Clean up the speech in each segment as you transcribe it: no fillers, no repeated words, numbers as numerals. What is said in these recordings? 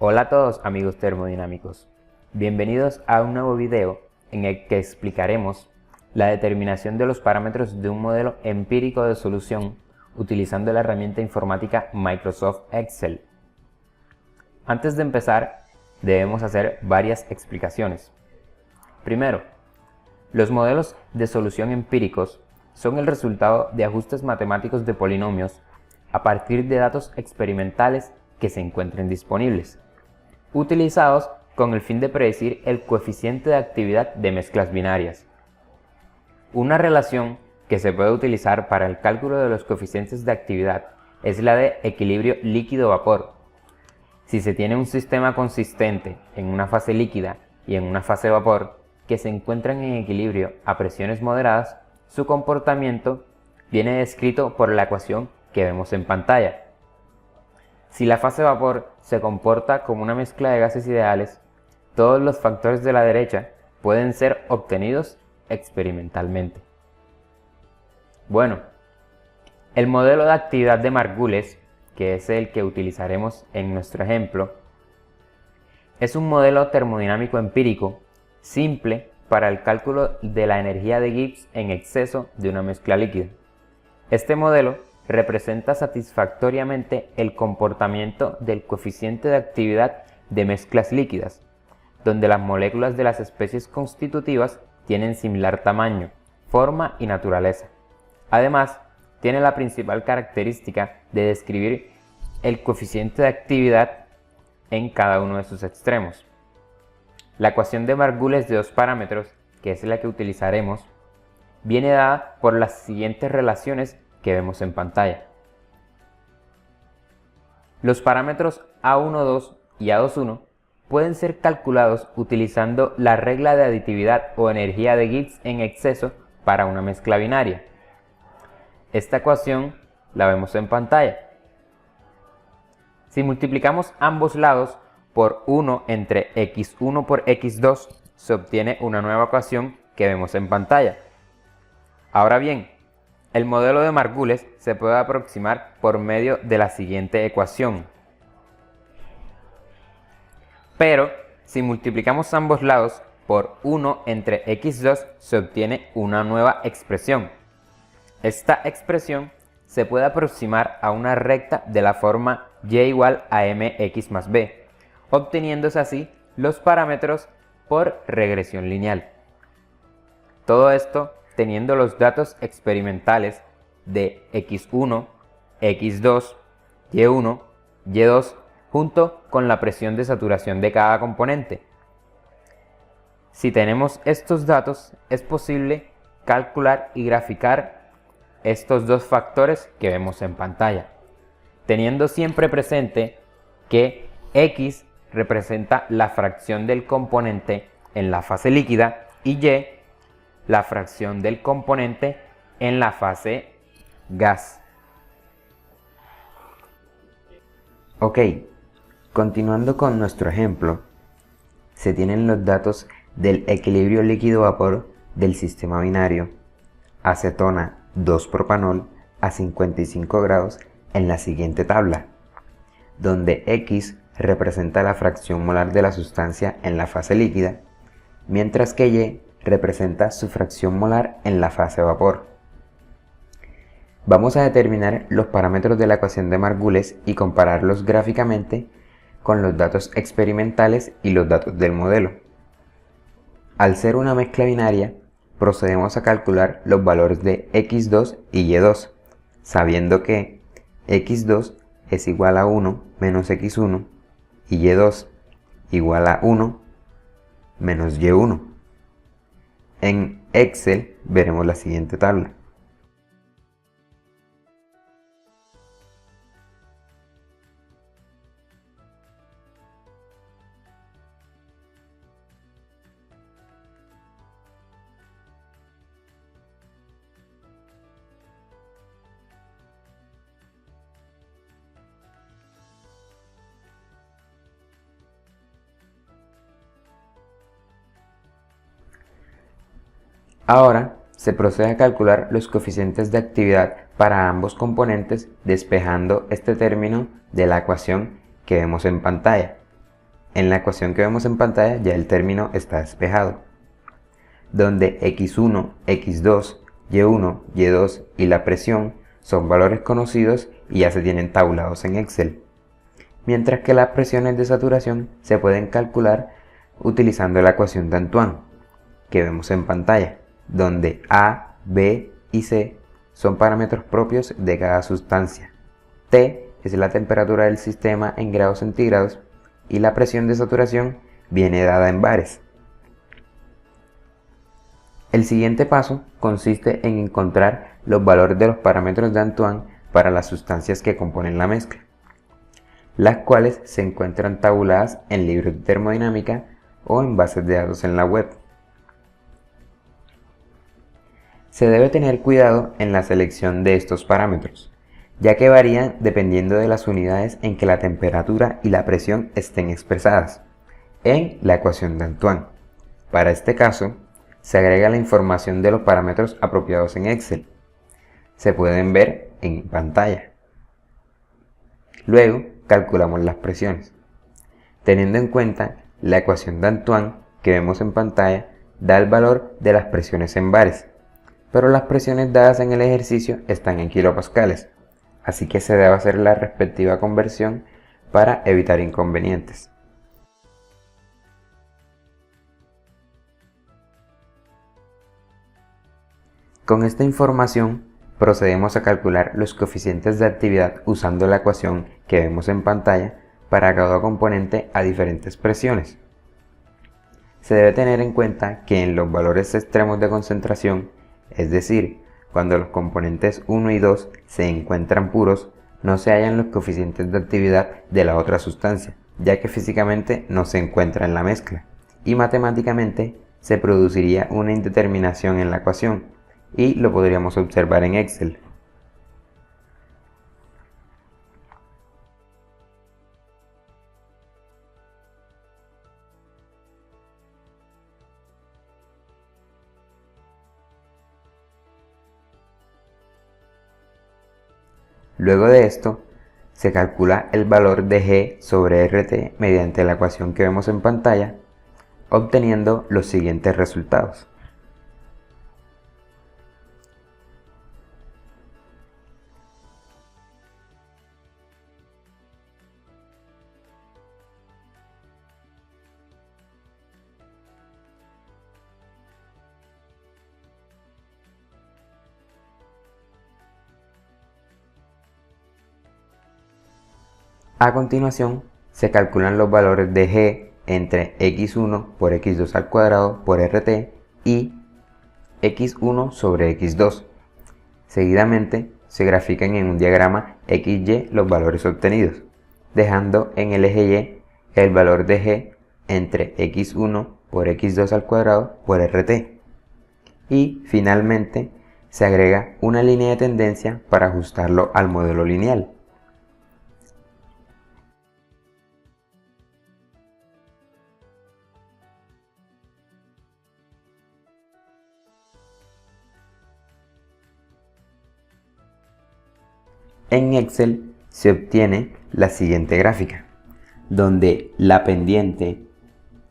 Hola a todos amigos termodinámicos, bienvenidos a un nuevo video en el que explicaremos la determinación de los parámetros de un modelo empírico de solución utilizando la herramienta informática Microsoft Excel. Antes de empezar, debemos hacer varias explicaciones. Primero, los modelos de solución empíricos son el resultado de ajustes matemáticos de polinomios a partir de datos experimentales que se encuentren disponibles, utilizados con el fin de predecir el coeficiente de actividad de mezclas binarias. Una relación que se puede utilizar para el cálculo de los coeficientes de actividad es la de equilibrio líquido-vapor. Si se tiene un sistema consistente en una fase líquida y en una fase vapor que se encuentran en equilibrio a presiones moderadas, su comportamiento viene descrito por la ecuación que vemos en pantalla. Si la fase vapor se comporta como una mezcla de gases ideales, todos los factores de la derecha pueden ser obtenidos experimentalmente. Bueno, el modelo de actividad de Margules, que es el que utilizaremos en nuestro ejemplo, es un modelo termodinámico empírico simple para el cálculo de la energía de Gibbs en exceso de una mezcla líquida. Este modelo representa satisfactoriamente el comportamiento del coeficiente de actividad de mezclas líquidas, donde las moléculas de las especies constitutivas tienen similar tamaño, forma y naturaleza. Además, tiene la principal característica de describir el coeficiente de actividad en cada uno de sus extremos. La ecuación de Margules de dos parámetros, que es la que utilizaremos, viene dada por las siguientes relaciones que vemos en pantalla. Los parámetros A12 y A21 pueden ser calculados utilizando la regla de aditividad o energía de Gibbs en exceso para una mezcla binaria. Esta ecuación la vemos en pantalla. Si multiplicamos ambos lados por 1 entre x1 por x2, se obtiene una nueva ecuación que vemos en pantalla. Ahora bien, el modelo de Margules se puede aproximar por medio de la siguiente ecuación. Pero, si multiplicamos ambos lados por 1 entre x2, se obtiene una nueva expresión. Esta expresión se puede aproximar a una recta de la forma y igual a mx más b, obteniéndose así los parámetros por regresión lineal. Todo esto teniendo los datos experimentales de x1, x2, y1, y2, junto con la presión de saturación de cada componente. Si tenemos estos datos, es posible calcular y graficar estos dos factores que vemos en pantalla, teniendo siempre presente que x representa la fracción del componente en la fase líquida y y la fracción del componente en la fase gas. Ok, continuando con nuestro ejemplo, se tienen los datos del equilibrio líquido-vapor del sistema binario acetona 2-propanol a 55 grados en la siguiente tabla, donde X representa la fracción molar de la sustancia en la fase líquida, mientras que Y representa su fracción molar en la fase vapor. Vamos a determinar los parámetros de la ecuación de Margules y compararlos gráficamente con los datos experimentales y los datos del modelo. Al ser una mezcla binaria, procedemos a calcular los valores de x2 y y2, sabiendo que x2 es igual a 1 menos x1 y y2 igual a 1 menos y1. En Excel veremos la siguiente tabla. Ahora se procede a calcular los coeficientes de actividad para ambos componentes despejando este término de la ecuación que vemos en pantalla. En la ecuación que vemos en pantalla ya el término está despejado, donde x1, x2, y1, y2 y la presión son valores conocidos y ya se tienen tabulados en Excel, mientras que las presiones de saturación se pueden calcular utilizando la ecuación de Antoine que vemos en pantalla, donde A, B y C son parámetros propios de cada sustancia. T es la temperatura del sistema en grados centígrados y la presión de saturación viene dada en bares. El siguiente paso consiste en encontrar los valores de los parámetros de Antoine para las sustancias que componen la mezcla, las cuales se encuentran tabuladas en libros de termodinámica o en bases de datos en la web. Se debe tener cuidado en la selección de estos parámetros, ya que varían dependiendo de las unidades en que la temperatura y la presión estén expresadas en la ecuación de Antoine. Para este caso, se agrega la información de los parámetros apropiados en Excel. Se pueden ver en pantalla. Luego, calculamos las presiones. Teniendo en cuenta la ecuación de Antoine que vemos en pantalla, da el valor de las presiones en bares, pero las presiones dadas en el ejercicio están en kilopascales, así que se debe hacer la respectiva conversión para evitar inconvenientes. Con esta información procedemos a calcular los coeficientes de actividad usando la ecuación que vemos en pantalla para cada componente a diferentes presiones. Se debe tener en cuenta que en los valores extremos de concentración, es decir, cuando los componentes 1 y 2 se encuentran puros, no se hallan los coeficientes de actividad de la otra sustancia, ya que físicamente no se encuentra en la mezcla, y matemáticamente se produciría una indeterminación en la ecuación, y lo podríamos observar en Excel. Luego de esto, se calcula el valor de G sobre RT mediante la ecuación que vemos en pantalla, obteniendo los siguientes resultados. A continuación, se calculan los valores de G entre x1 por x2 al cuadrado por RT y x1 sobre x2. Seguidamente, se grafican en un diagrama XY los valores obtenidos, dejando en el eje Y el valor de G entre x1 por x2 al cuadrado por RT. Y finalmente, se agrega una línea de tendencia para ajustarlo al modelo lineal. En Excel se obtiene la siguiente gráfica, donde la pendiente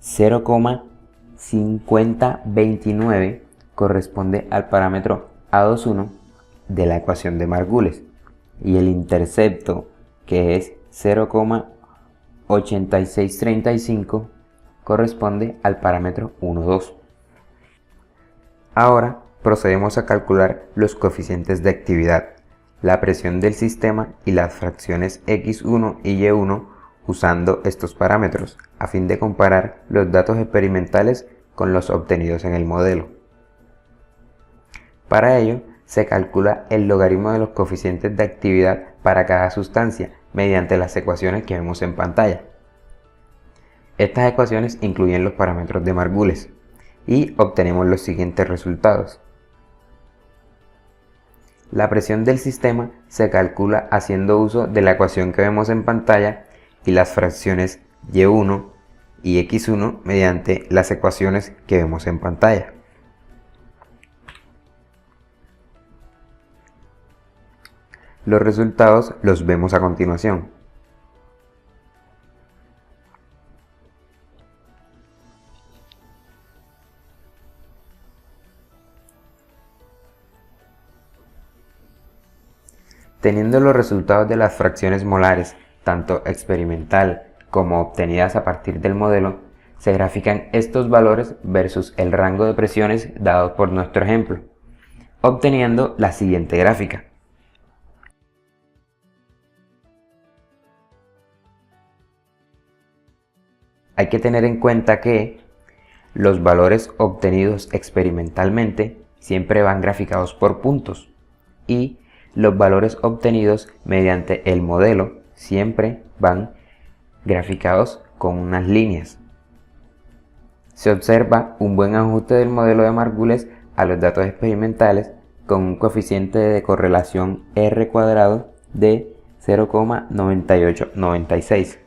0,5029 corresponde al parámetro A21 de la ecuación de Margules y el intercepto, que es 0,8635, corresponde al parámetro 1,2. Ahora procedemos a calcular los coeficientes de actividad, la presión del sistema y las fracciones x1 y y1 usando estos parámetros, a fin de comparar los datos experimentales con los obtenidos en el modelo. Para ello, se calcula el logaritmo de los coeficientes de actividad para cada sustancia mediante las ecuaciones que vemos en pantalla. Estas ecuaciones incluyen los parámetros de Margules y obtenemos los siguientes resultados. La presión del sistema se calcula haciendo uso de la ecuación que vemos en pantalla y las fracciones y1 y x1 mediante las ecuaciones que vemos en pantalla. Los resultados los vemos a continuación. Teniendo los resultados de las fracciones molares, tanto experimental como obtenidas a partir del modelo, se grafican estos valores versus el rango de presiones dado por nuestro ejemplo, obteniendo la siguiente gráfica. Hay que tener en cuenta que los valores obtenidos experimentalmente siempre van graficados por puntos y los valores obtenidos mediante el modelo siempre van graficados con unas líneas. Se observa un buen ajuste del modelo de Margules a los datos experimentales con un coeficiente de correlación R² de 0,9896.